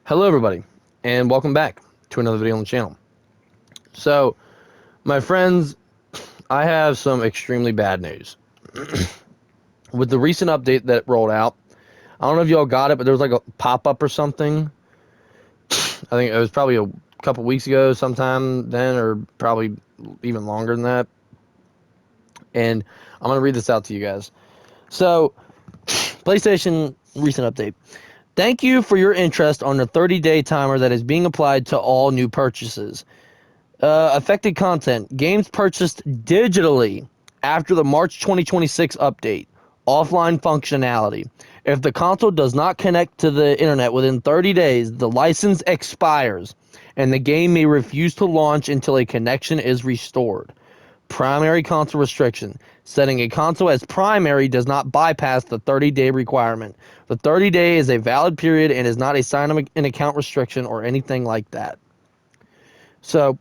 Hello everybody, and welcome back to another video on the channel. So, my friends, I have some extremely bad news. With the recent update that rolled out, I don't know if y'all got it, but there was like a pop-up or something. I think it was probably a couple weeks ago sometime then, or probably even longer than that. And I'm going to read this out to you guys. So, PlayStation recent update. Thank you for your interest on the 30-day timer that is being applied to all new purchases. Affected content. Games purchased digitally after the March 2026 update. Offline functionality. If the console does not connect to the internet within 30 days, the license expires, and the game may refuse to launch until a connection is restored. Primary console restriction. Setting a console as primary does not bypass the 30-day requirement. The 30-day is a valid period and is not a sign of an account restriction or anything like that. So,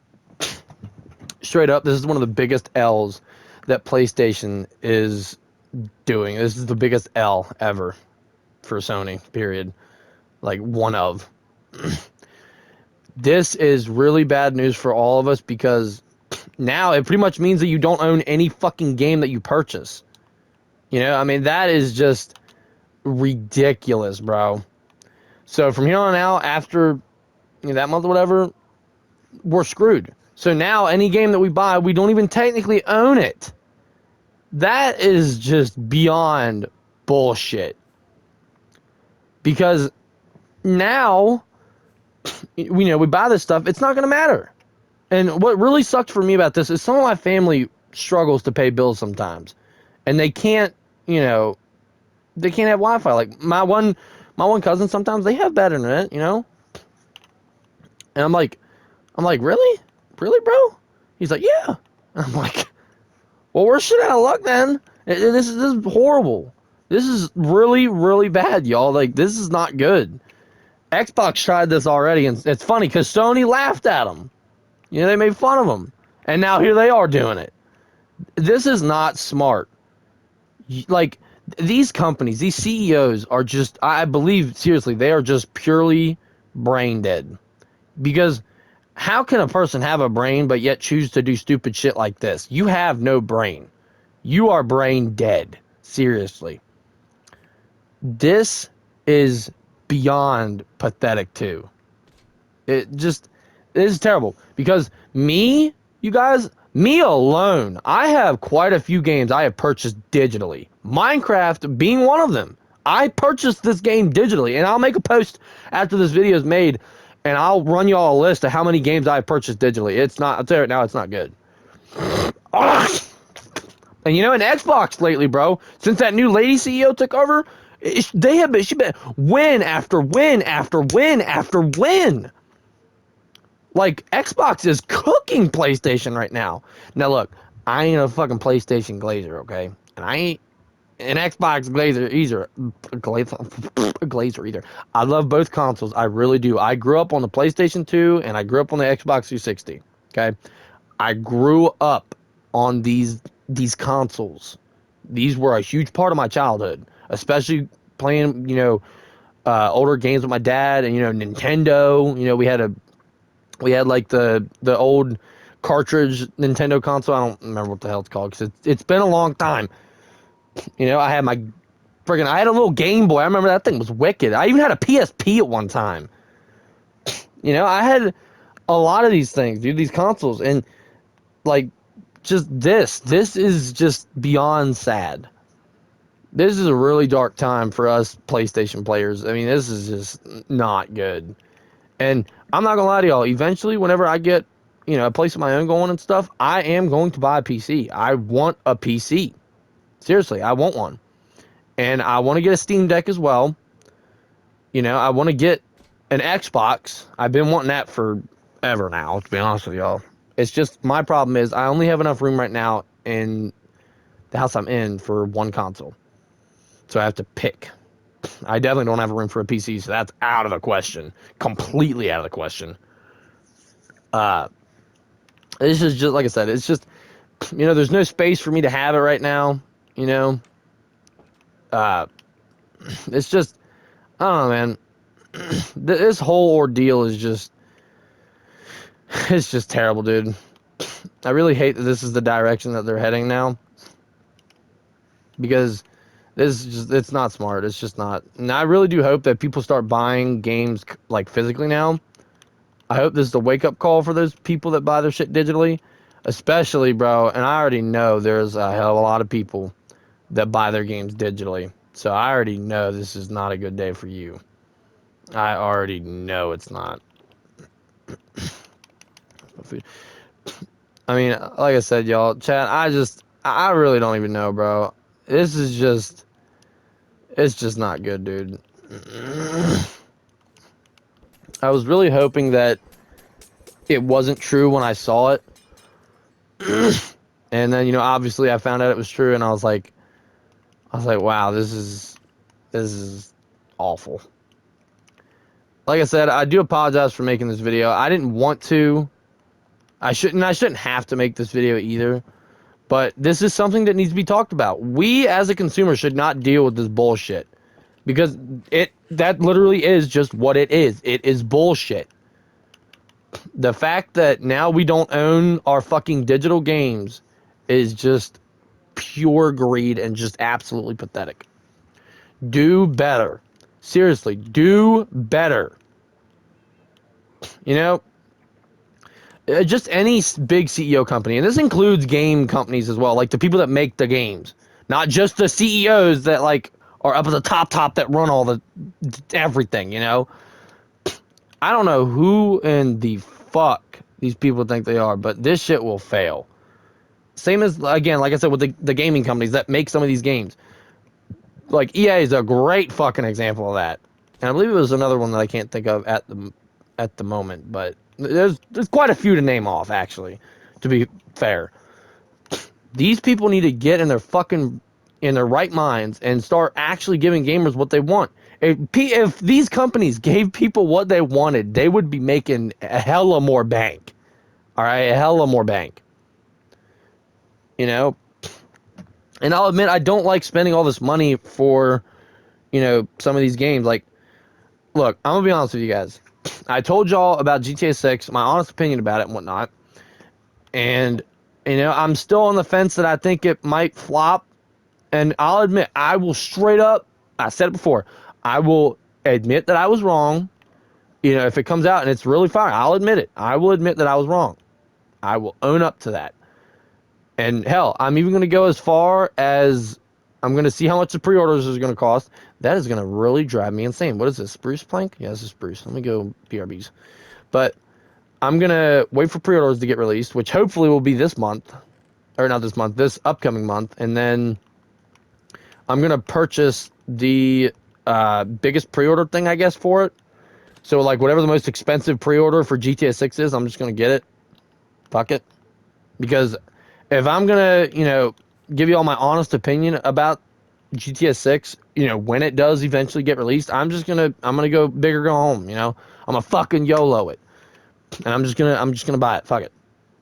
straight up, this is one of the biggest L's that PlayStation is doing. This is the biggest L ever for Sony, period. Like, one of. This is really bad news for all of us because now it pretty much means that you don't own any fucking game that you purchase. You know, I mean, that is just ridiculous, bro. So from here on out, after that month or whatever, we're screwed. So now any game that we buy, we don't even technically own it. That is just beyond bullshit. Because now, we buy this stuff, it's not going to matter. And what really sucked for me about this is some of my family struggles to pay bills sometimes. And they can't, they can't have Wi-Fi. Like my one cousin, sometimes they have bad internet, And I'm like, really? Really, bro? He's like, yeah. And I'm like, well, we're shit out of luck then. This is horrible. This is really, really bad, y'all. Like, this is not good. Xbox tried this already, and it's funny because Sony laughed at them. They made fun of them. And now here they are doing it. This is not smart. Like, these companies, these CEOs are just, I believe, seriously, they are just purely brain dead. Because how can a person have a brain but yet choose to do stupid shit like this? You have no brain. You are brain dead. Seriously. This is beyond pathetic too. It is terrible. Because me alone, I have quite a few games I have purchased digitally. Minecraft being one of them. I purchased this game digitally, and I'll make a post after this video is made, and I'll run you all a list of how many games I have purchased digitally. I'll tell you right now, it's not good. And in Xbox lately, bro, since that new lady CEO took over, she's been win after win after win after win. Like, Xbox is cooking PlayStation right now. Now, look, I ain't a fucking PlayStation glazer, okay? And I ain't an Xbox glazer either. I love both consoles. I really do. I grew up on the PlayStation 2, and I grew up on the Xbox 360, okay? I grew up on these consoles. These were a huge part of my childhood, especially playing, older games with my dad and, Nintendo. We had like the old cartridge Nintendo console. I don't remember what the hell it's called because it's been a long time. I had I had a little Game Boy. I remember that thing was wicked. I even had a PSP at one time. I had a lot of these things, dude, these consoles, and like just this is just beyond sad. This is a really dark time for us PlayStation players. I mean, this is just not good. And I'm not gonna lie to y'all, eventually, whenever I get, a place of my own going and stuff, I am going to buy a PC. I want a PC. Seriously, I want one. And I want to get a Steam Deck as well. I want to get an Xbox. I've been wanting that forever now, to be honest with y'all. It's just, my problem is, I only have enough room right now in the house I'm in for one console. So I have to pick. I definitely don't have room for a PC, so that's out of the question. Completely out of the question. This is just, like I said, it's just, there's no space for me to have it right now, it's just, I don't know, man. This whole ordeal is just, it's just terrible, dude. I really hate that this is the direction that they're heading now, because this is just, it's not smart. It's just not. And I really do hope that people start buying games like physically now. I hope this is the wake up call for those people that buy their shit digitally, especially, bro. And I already know there's a hell of a lot of people that buy their games digitally. So I already know this is not a good day for you. I already know it's not. I mean, like I said, y'all, chat, I really don't even know, bro. This is just, it's just not good, dude. I was really hoping that it wasn't true when I saw it. And then, obviously I found out it was true, and I was like, wow, this is awful. Like I said, I do apologize for making this video. I didn't want to. I shouldn't have to make this video either. But this is something that needs to be talked about. We as a consumer should not deal with this bullshit, because that literally is just what it is. It is bullshit. The fact that now we don't own our fucking digital games is just pure greed and just absolutely pathetic. Do better. Seriously, do better. You know, just any big CEO company, and this includes game companies as well, like the people that make the games, not just the CEOs that like are up at the top that run all the everything. I don't know who in the fuck these people think they are, but this shit will fail. Same as, again, like I said, with the gaming companies that make some of these games. Like EA is a great fucking example of that, and I believe it was another one that I can't think of at the moment, but there's quite a few to name off, actually, to be fair. These people need to get in their right minds and start actually giving gamers what they want. If these companies gave people what they wanted, they would be making a hella more bank. All right, a hella more bank. You know, and I'll admit I don't like spending all this money for, some of these games. Like, look, I'm gonna be honest with you guys. I told y'all about GTA 6, my honest opinion about it and whatnot, and I'm still on the fence that I think it might flop. And I'll admit, I will straight up, I said it before, I will admit that I was wrong. If it comes out and it's really fire, I'll admit it. I will admit that I was wrong. I will own up to that. And hell, I'm even going to go as far as I'm going to see how much the pre-orders is going to cost. That is going to really drive me insane. What is this, Spruce Plank? Yeah, this is Spruce. Let me go BRBs. But I'm going to wait for pre-orders to get released, which hopefully will be this month. Or not this month, this upcoming month. And then I'm going to purchase the biggest pre-order thing, I guess, for it. So, like, whatever the most expensive pre-order for GTA 6 is, I'm just going to get it. Fuck it. Because if I'm going to, give you all my honest opinion about GTA 6, when it does eventually get released, I'm going to go big or go home, I'm going to fucking YOLO it. And I'm just going to buy it. Fuck it.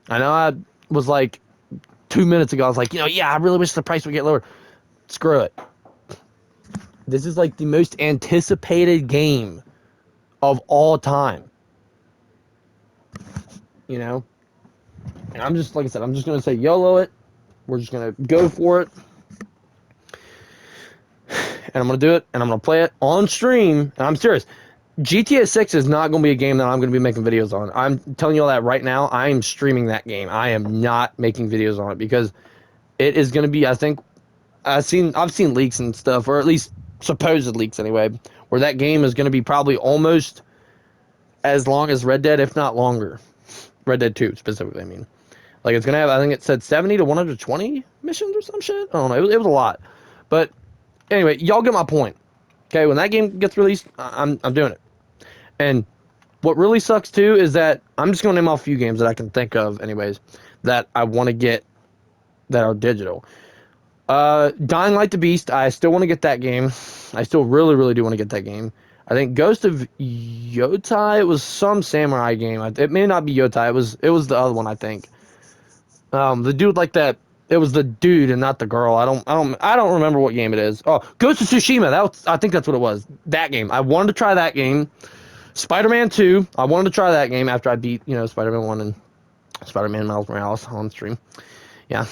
I know I was like 2 minutes ago, I was like, yeah, I really wish the price would get lower. Screw it. This is like the most anticipated game of all time. And I'm just, like I said, I'm just going to say YOLO it. We're just going to go for it. And I'm going to do it. And I'm going to play it on stream. And I'm serious. GTA 6 is not going to be a game that I'm going to be making videos on. I'm telling you all that right now. I am streaming that game. I am not making videos on it because it is going to be, I think, I've seen leaks and stuff, or at least supposed leaks anyway, where that game is going to be probably almost as long as Red Dead, if not longer. Red Dead 2 specifically, I mean. Like, it's going to have, I think it said 70 to 120 missions or some shit. I don't know. It was a lot. But anyway, y'all get my point. Okay, when that game gets released, I'm doing it. And what really sucks too is that I'm just going to name off a few games that I can think of anyways that I want to get that are digital. Dying Light the Beast, I still want to get that game. I still really, really do want to get that game. I think Ghost of Yotai, it was some samurai game. It may not be Yotai. It was the other one, I think. The dude like that It was the dude and not the girl. I don't remember what game it is. Oh, Ghost of Tsushima. I think that's what it was. That game. I wanted to try that game. Spider-Man 2. I wanted to try that game after I beat, Spider-Man 1 and Spider-Man Miles Morales on stream. Yeah.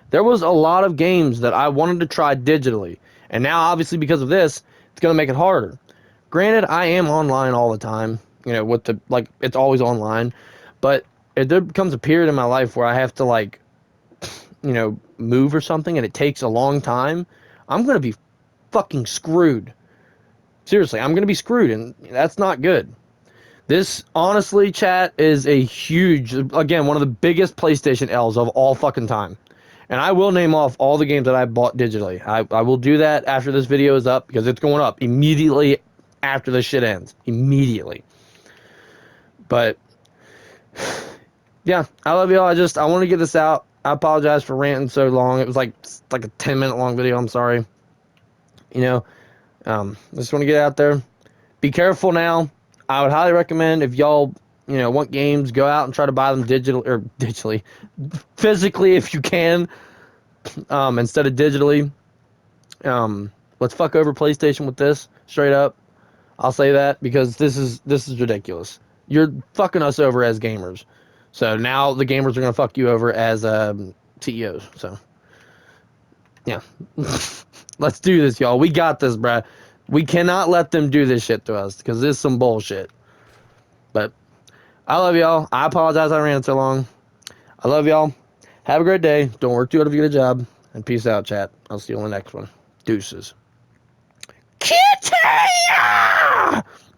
There was a lot of games that I wanted to try digitally. And now, obviously, because of this, it's going to make it harder. Granted, I am online all the time, it's always online. But if there becomes a period in my life where I have to, move or something and it takes a long time, I'm going to be fucking screwed. Seriously, I'm going to be screwed, and that's not good. This, honestly, chat, is a huge, again, one of the biggest PlayStation L's of all fucking time. And I will name off all the games that I bought digitally. I will do that after this video is up, because it's going up immediately after this shit ends. Immediately. But, yeah, I love y'all. I want to get this out. I apologize for ranting so long. It was like a 10-minute long video. I'm sorry. I just want to get out there. Be careful now. I would highly recommend, if y'all, want games, go out and try to buy them digitally, physically if you can, instead of digitally. Let's fuck over PlayStation with this, straight up. I'll say that, because this is ridiculous. You're fucking us over as gamers. So now the gamers are gonna fuck you over as CEOs. So yeah. Let's do this, y'all. We got this, bruh. We cannot let them do this shit to us, because this is some bullshit. But I love y'all. I apologize I ran so long. I love y'all. Have a great day. Don't work too hard to get a job. And peace out, chat. I'll see you on the next one. Deuces. Kitty!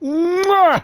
Mwah!